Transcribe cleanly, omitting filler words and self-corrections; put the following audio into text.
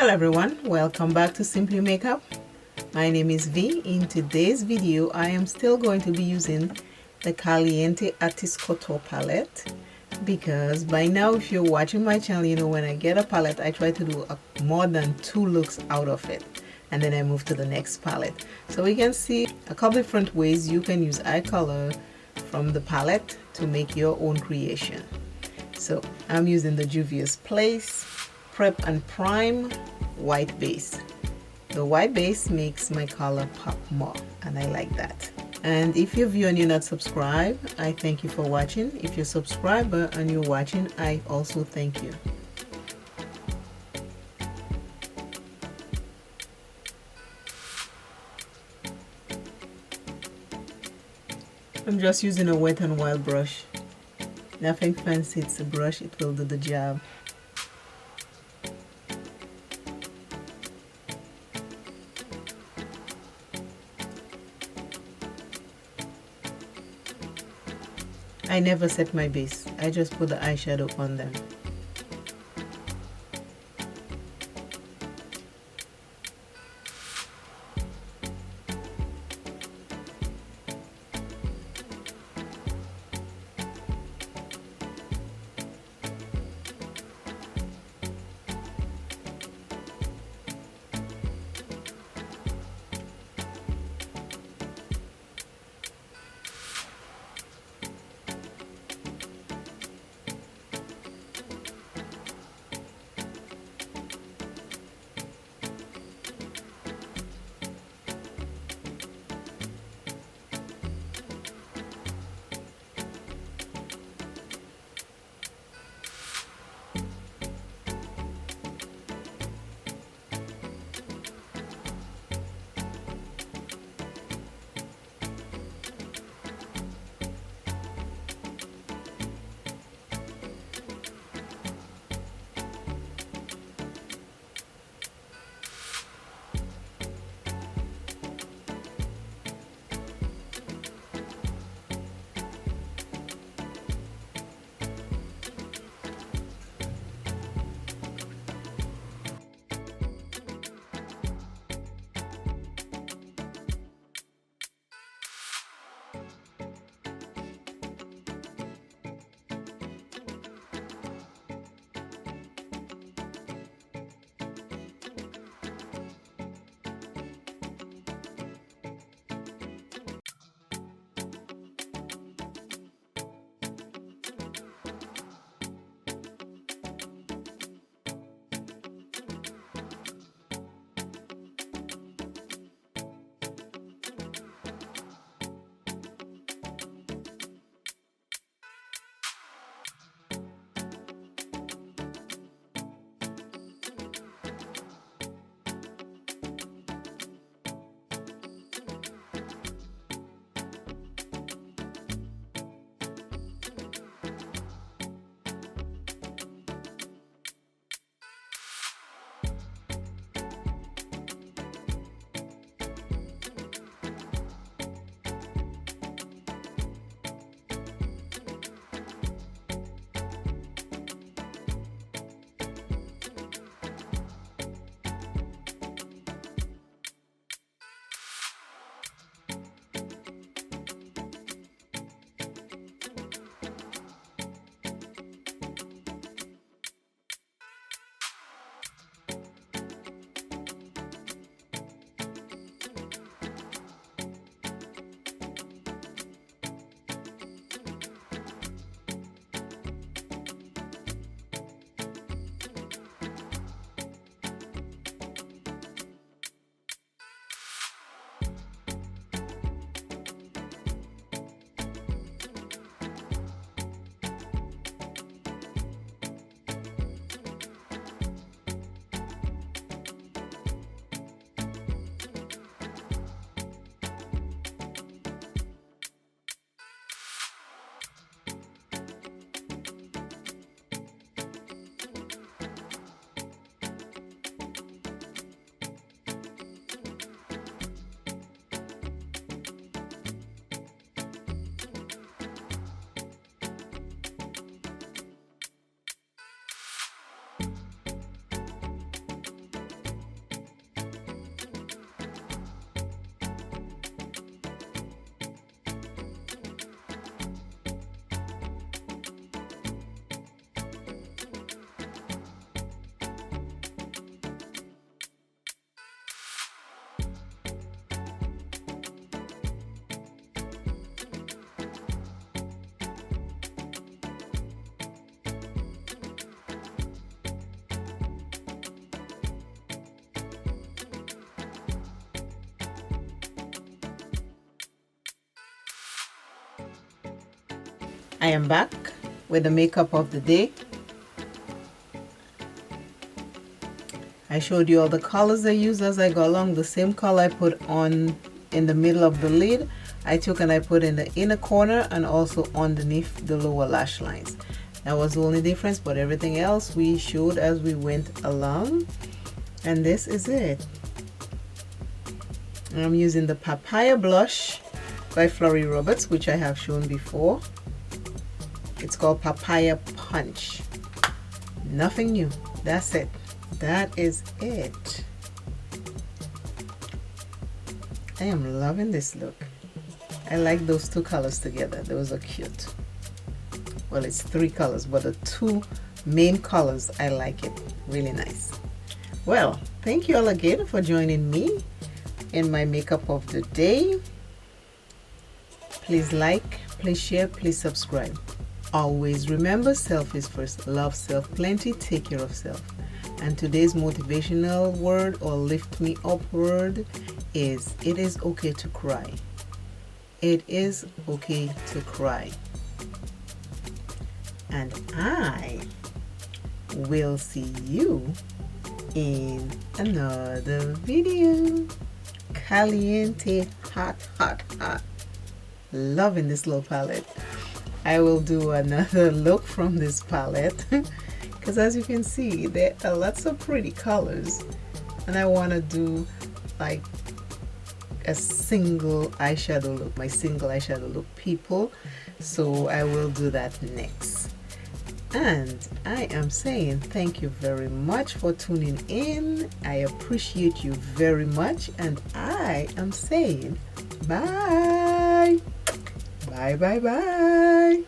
Hello everyone, welcome back to Simply Makeup. My name is V. In today's video I am still going to be using the Caliente Artist Couture palette, because by now if you're watching my channel, you know when I get a palette I try to do more than 2 looks out of it, and then I move to the next palette. So we can see a couple different ways you can use eye color from the palette to make your own creation. So I'm using the JUVIA'S Place Prep and Prime white base. The white base makes my color pop more and I like that. And if you're viewing and you're not subscribed, I thank you for watching. If you're a subscriber and you're watching, I also thank you. I'm just using a Wet n Wild brush. Nothing fancy, it's a brush, it will do the job. I never set my base, I just put the eyeshadow on them. I am back with the makeup of the day. I showed you all the colors I used as I go along. The same color I put on in the middle of the lid, I took and I put in the inner corner and also underneath the lower lash lines. That was the only difference, but everything else we showed as we went along. And this is it. I'm using the Papaya blush by FLORI Roberts, which I have shown before. It's called Papaya Punch. Nothing new. That's it. That is it. I am loving this look. I like those two colors together. Those are cute. Well, it's three colors, but the two main colors, I like it. Really nice. Well, thank you all again for joining me in my makeup of the day. Please like, please share, please subscribe. Always remember, self is first. Love self plenty, take care of self. And today's motivational word or lift me up word is, it is okay to cry. It is okay to cry. And I will see you in another video. Caliente, hot, hot, hot. Loving this little palette. I will do another look from this palette because as you can see, there are lots of pretty colors and I want to do like a single eyeshadow look, my single eyeshadow look, people. So I will do that next. And I am saying thank you very much for tuning in. I appreciate you very much, and I am saying bye. Bye, bye, bye.